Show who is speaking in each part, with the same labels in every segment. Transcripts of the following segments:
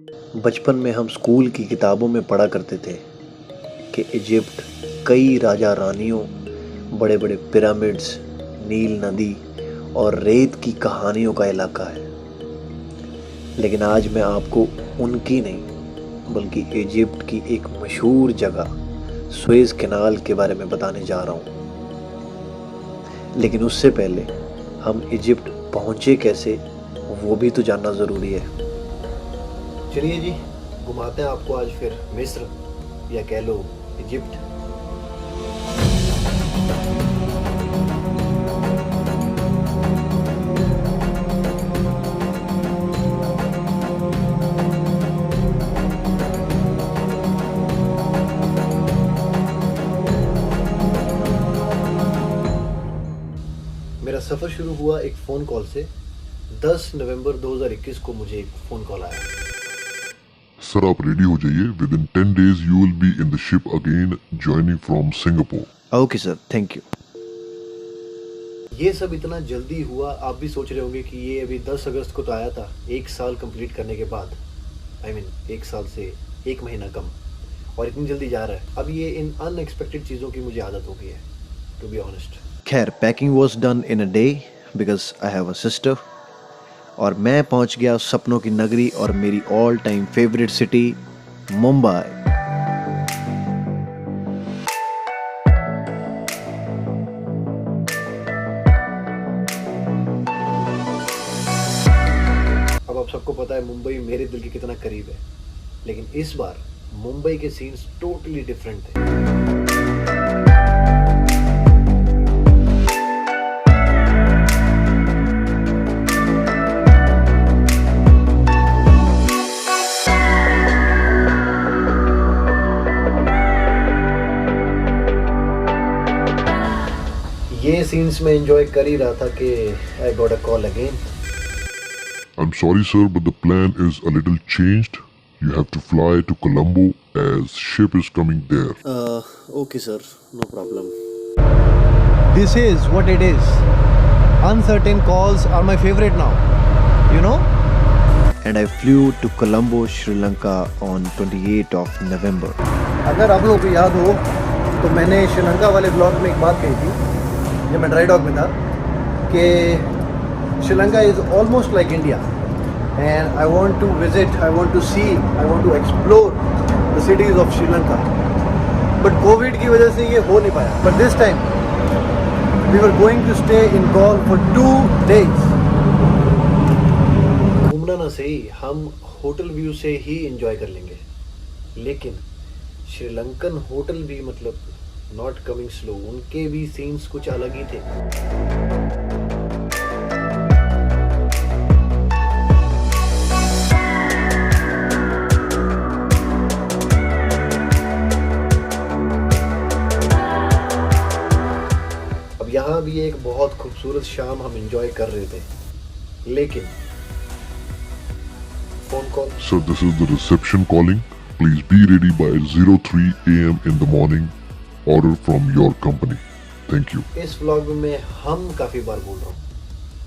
Speaker 1: बचपन में हम स्कूल की किताबों में पढ़ा करते थे कि इजिप्ट कई राजा रानियों, बड़े बड़े पिरामिड्स, नील नदी और रेत की कहानियों का इलाका है। लेकिन आज मैं आपको उनकी नहीं बल्कि इजिप्ट की एक मशहूर जगह सुएज कैनाल के बारे में बताने जा रहा हूँ। लेकिन उससे पहले हम इजिप्ट पहुँचे कैसे, वो भी तो जानना ज़रूरी है।
Speaker 2: चलिए जी, घुमाते हैं आपको आज फिर मिस्र या कह लो इजिप्ट। मेरा सफ़र शुरू हुआ एक फ़ोन कॉल से। 10 नवंबर 2021 को मुझे एक फ़ोन कॉल आया।
Speaker 3: सर आप रेडी हो जाइए, with in 10 days you will be in the ship again joining from Singapore.
Speaker 1: Okay sir, thank you.
Speaker 2: ये सब इतना जल्दी हुआ, आप भी सोच रहे होंगे कि ये अभी 10 अगस्त को तो आया था, एक साल कंप्लीट करने के बाद। एक साल से एक महीना कम, और इतनी जल्दी जा रहा है। अब ये इन अनएक्सपेक्टेड चीज़ों की मुझे आदत हो गई है, टू बी ऑनेस्ट।
Speaker 1: खैर, packing was done in a day because I have a sister, और मैं पहुंच गया सपनों की नगरी और मेरी all time favourite city Mumbai.
Speaker 2: अब आप सबको पता है मुंबई मेरे दिल के कितना करीब है, लेकिन इस बार मुंबई के सीन्स टोटली डिफरेंट थे। ये सीन्स में एंजॉय कर ही रहा था कि I got a call again.
Speaker 3: I'm sorry sir, but the plan is a little changed. You have to fly to Colombo as ship is coming there.
Speaker 2: Okay sir, no problem.
Speaker 4: This is what it is. Uncertain calls are my favorite now. You know?
Speaker 1: And I flew to Colombo, Sri Lanka on 28th of November.
Speaker 4: अगर आप लोगों को याद हो तो मैंने श्रीलंका वाले blog में एक बात कही थी जब मैं ड्राई डॉक में था कि Sri Lanka is almost like India and I want to visit, I want to C, I want to explore the cities of Sri Lanka. But Covid की वजह से ये हो नहीं पाया। But this time we were going to stay in gall for 2 days.
Speaker 2: घूमना ना सही, हम होटल व्यू से ही एंजॉय कर लेंगे, लेकिन श्रीलंकन होटल भी मतलब नॉट कमिंग स्लो, उनके भी सीन्स कुछ अलग ही थे। अब यहाँ भी एक बहुत खूबसूरत शाम हम एंजॉय कर रहे थे, लेकिन phone call.
Speaker 3: Sir, this is the reception calling. Please be ready by 03 AM in the morning. Order from your company. Thank you.
Speaker 2: इस व्लॉग में हम काफ़ी बार बोल रहा हूँ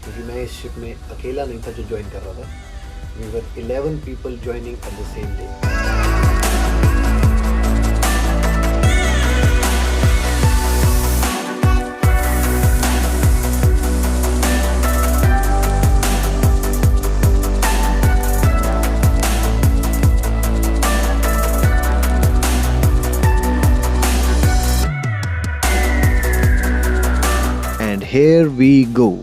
Speaker 2: क्योंकि मैं इस शिप में अकेला नहीं था जो ज्वाइन कर रहा था। We were 11 people joining at the same day.
Speaker 1: And here we go.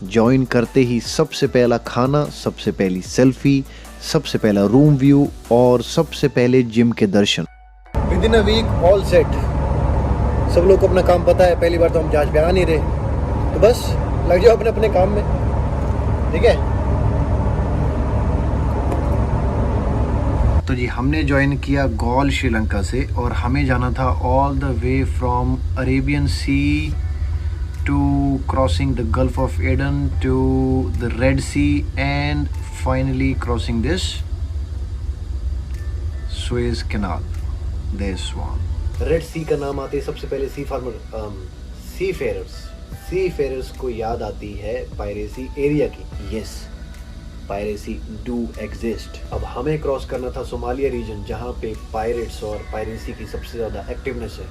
Speaker 1: Join करते ही सबसे पहला खाना, सबसे पहली सेल्फी, सबसे पहला रूम व्यू और सबसे पहले जिम के दर्शन।
Speaker 4: Within a week all set. सब लोग को अपना काम पता है, पहली बार तो हम जहाज पे आ नहीं रहे, तो बस लग जाओ अपने अपने काम में, ठीक है।
Speaker 2: तो जी हमने ज्वाइन किया गॉल श्रीलंका से, और हमें जाना था all the way from Arabian sea to crossing the Gulf of Aden to the Red Sea and finally crossing this Suez Canal, this one. Red sea का नाम आते ही सबसे पहले सी फेरर्स को याद आती है पायरेसी एरिया की। Yes, piracy do exist. अब हमें क्रॉस करना था सोमालिया रीजन, जहाँ पे पायरेट्स और पायरेसी की सबसे ज़्यादा एक्टिवनेस है।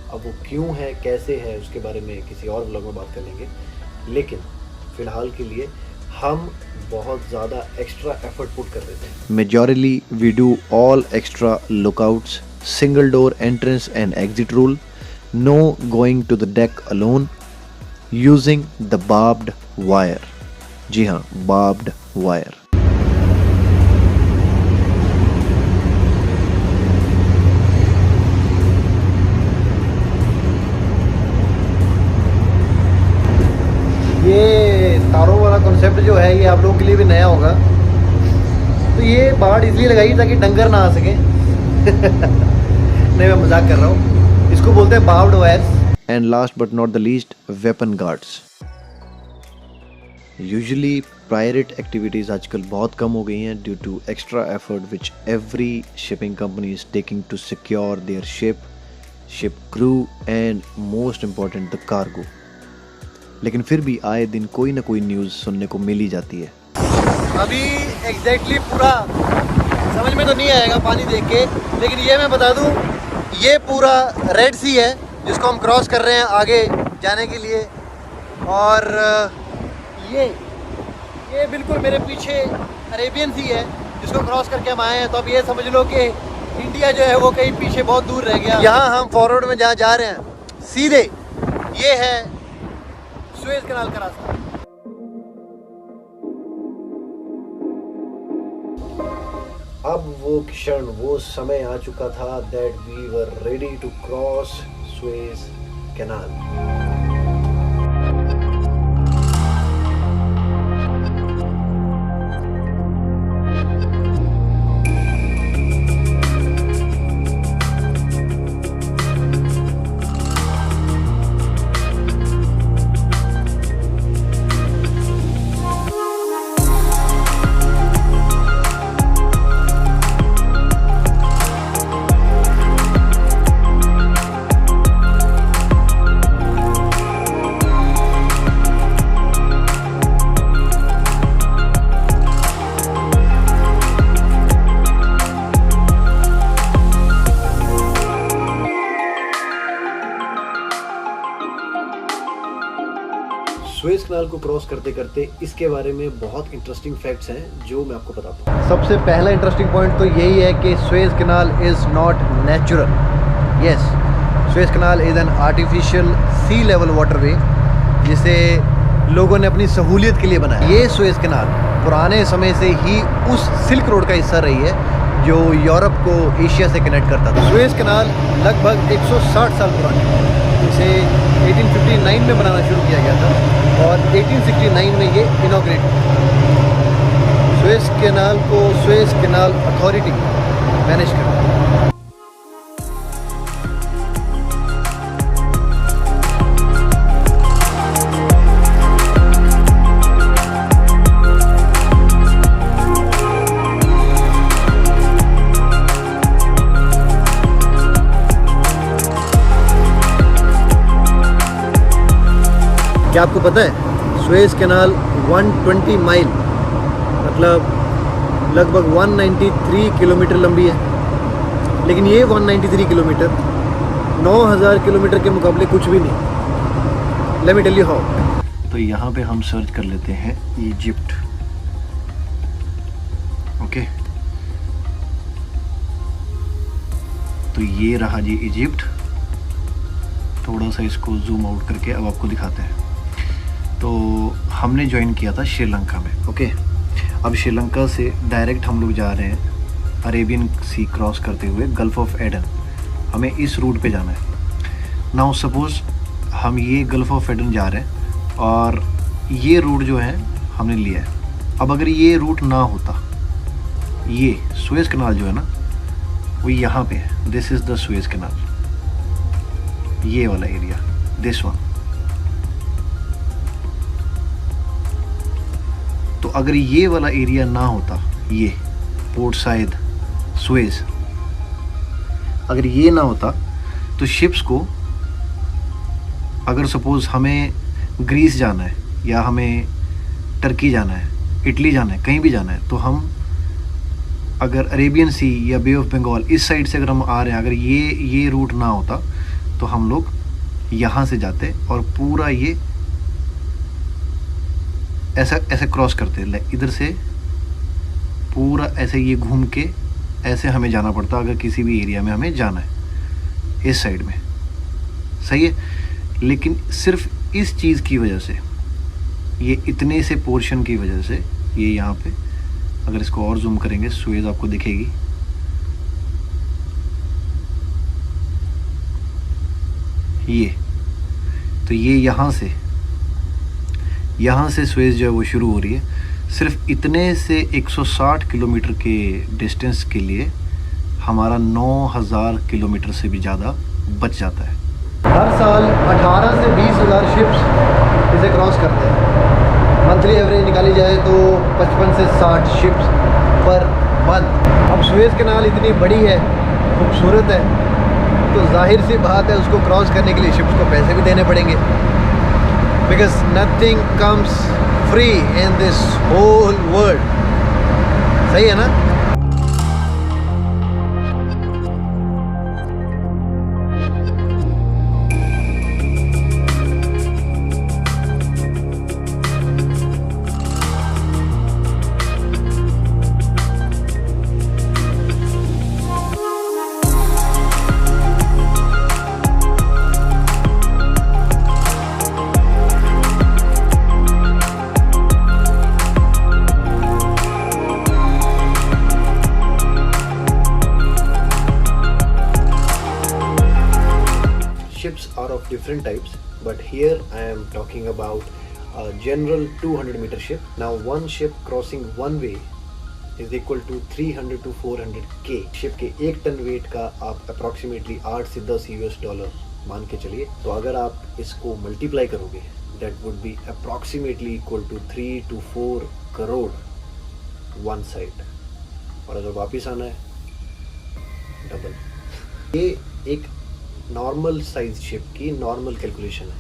Speaker 2: अब वो क्यों है, कैसे है, उसके बारे में किसी और व्लॉग में बात कर लेंगे, लेकिन फ़िलहाल के लिए हम बहुत ज़्यादा एक्स्ट्रा एफर्ट पुट कर देते हैं।
Speaker 1: Majorly, we do all extra lookouts, single door entrance and exit rule, no going to the deck alone, using the barbed wire. जी हाँ, barbed wire.
Speaker 4: ये तारों वाला कॉन्सेप्ट जो है ये आप लोगों के लिए भी नया होगा। तो ये बाड़ इसलिए लगाई ताकि डंगर ना आ सके। नहीं, मैं मजाक कर रहा हूँ। इसको बोलते हैं barbed wires.
Speaker 1: And last but not the least, weapon guards. Usually pirate activities आजकल बहुत कम हो गई हैं due to extra effort which every shipping company is taking to secure their ship crew and most important the cargo. लेकिन फिर भी आए दिन कोई ना कोई न्यूज़ सुनने को मिल ही जाती है।
Speaker 4: अभी एग्जैक्टली पूरा समझ में तो नहीं आएगा पानी देख के, लेकिन ये मैं बता दूं, ये पूरा रेड सी है जिसको हम क्रॉस कर रहे हैं आगे जाने के लिए। और ये बिल्कुल मेरे पीछे अरेबियन सी है जिसको क्रॉस करके हम आए हैं। तो अब ये समझ लो कि इंडिया जो है वो कहीं पीछे बहुत दूर रह गया। यहाँ हम फॉरवर्ड में जहाँ जा रहे हैं सीधे ये है सुएज कनाल का रास्ता।
Speaker 2: अब वो क्षण, वो समय आ चुका था that we were ready to cross Suez canal. Suez canal को क्रॉस करते करते इसके बारे में बहुत इंटरेस्टिंग फैक्ट्स हैं जो मैं आपको बताता हूँ।
Speaker 4: सबसे पहला इंटरेस्टिंग पॉइंट तो यही है कि Suez canal is not natural. Yes, Suez canal is an artificial sea level waterway जिसे लोगों ने अपनी सहूलियत के लिए बनाया। ये सुएज कनाल पुराने समय से ही उस सिल्क रोड का हिस्सा रही है जो यूरोप को एशिया से कनेक्ट करता था। सुएज कनाल लगभग 160 साल पुरानी है। इसे 1859 में बनाना शुरू किया गया था और 1869 में ये इनॉग्रेट हुआ। सुएज कैनाल को सुएज कैनाल अथॉरिटी मैनेज करती है। क्या आपको पता है सुएज कैनाल 120 माइल मतलब लगभग 193 किलोमीटर लंबी है, लेकिन ये 193 किलोमीटर 9000 किलोमीटर के मुकाबले कुछ भी नहीं। Let me tell you how.
Speaker 1: तो यहाँ पे हम सर्च कर लेते हैं इजिप्ट। ओके, तो ये रहा जी इजिप्ट। थोड़ा सा इसको जूम आउट करके अब आपको दिखाते हैं। तो हमने ज्वाइन किया था श्रीलंका में। ओके, अब श्रीलंका से डायरेक्ट हम लोग जा रहे हैं अरेबियन सी क्रॉस करते हुए गल्फ ऑफ एडन। हमें इस रूट पे जाना है। नाउ सपोज़ हम ये गल्फ ऑफ एडन जा रहे हैं और ये रूट जो है हमने लिया है। अब अगर ये रूट ना होता, ये सुएज कनाल जो है ना वो यहाँ पे है। दिस इज़ द सुएज कनाल, ये वाला एरिया, दिस वन। तो अगर ये वाला एरिया ना होता, ये पोर्ट साइड सुएज, अगर ये ना होता तो शिप्स को, अगर सपोज़ हमें ग्रीस जाना है या हमें टर्की जाना है
Speaker 2: इटली जाना है, कहीं भी जाना है, तो हम अगर अरेबियन सी या बे ऑफ बंगाल इस साइड से अगर हम आ रहे हैं, अगर ये रूट ना होता तो हम लोग यहाँ से जाते और पूरा ये ऐसा क्रॉस करते, इधर से पूरा ऐसे ये घूम के ऐसे हमें जाना पड़ता अगर किसी भी एरिया में हमें जाना है इस साइड में। सही है, लेकिन सिर्फ इस चीज़ की वजह से, ये इतने से पोर्शन की वजह से, ये यहाँ पे अगर इसको और जूम करेंगे सुएज आपको दिखेगी, ये तो ये यहाँ से सुएज जो है वो शुरू हो रही है। सिर्फ इतने से 160 किलोमीटर के डिस्टेंस के लिए हमारा 9000 किलोमीटर से भी ज़्यादा बच जाता है।
Speaker 4: हर साल 18 से 20,000 शिप्स इसे क्रॉस करते हैं। मंथली एवरेज निकाली जाए तो 55 से 60 शिप्स पर मंथ। अब सुएज कैनाल इतनी बड़ी है, खूबसूरत है, तो जाहिर सी बात है उसको क्रॉस करने के लिए शिप्स को पैसे भी देने पड़ेंगे, because nothing comes free in this whole world. सही है ना?
Speaker 2: Ships are of different types, but here I am talking about a general 200-meter ship. Now one ship crossing one way is equal to 300 to 400 K. Ship के 1 ton wait का आप approximately 8 से 10 $US मान के चलिए, तो अगर आप इसको मल्टीप्लाई करोगे that would be approximately equal to 3 to 4 crore one side। और अगर वापस आना है डबल। ये एक नॉर्मल साइज शिप की नॉर्मल कैलकुलेशन है।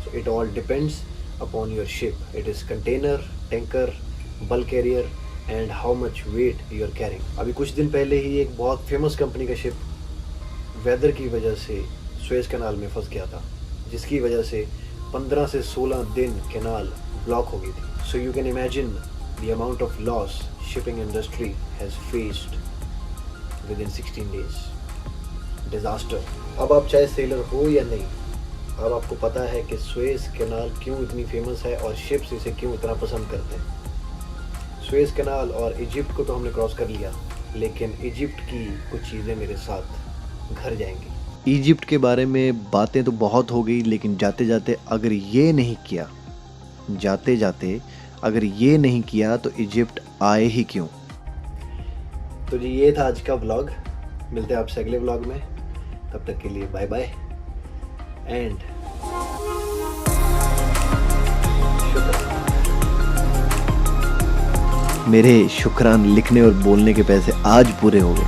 Speaker 2: So it all depends upon your ship, it is container, tanker, bulk carrier and how much weight you are carrying. अभी कुछ दिन पहले ही एक बहुत फेमस कंपनी का शिप वेदर की वजह से सुएज कैनाल में फंस गया था, जिसकी वजह से 15 से 16 दिन कैनाल ब्लॉक हो गई थी। So you can imagine the amount of loss shipping industry has faced with in 16 days. Disaster. अब आप चाहे सेलर हो या नहीं, अब आपको पता है कि सुएज कैनाल क्यों इतनी फेमस है और शिप्स इसे क्यों इतना पसंद करते हैं। सुएज कैनाल और इजिप्ट को तो हमने क्रॉस कर लिया, लेकिन इजिप्ट की कुछ चीज़ें मेरे साथ घर जाएंगी।
Speaker 1: इजिप्ट के बारे में बातें तो बहुत हो गई, लेकिन जाते जाते अगर ये नहीं किया तो इजिप्ट आए ही क्यों।
Speaker 2: तो जी ये था आज का व्लॉग। मिलते हैं आपसे अगले व्लॉग में, तब तक के लिए बाय बाय एंड
Speaker 1: मेरे शुक्रान लिखने और बोलने के पैसे आज पूरे हो गए।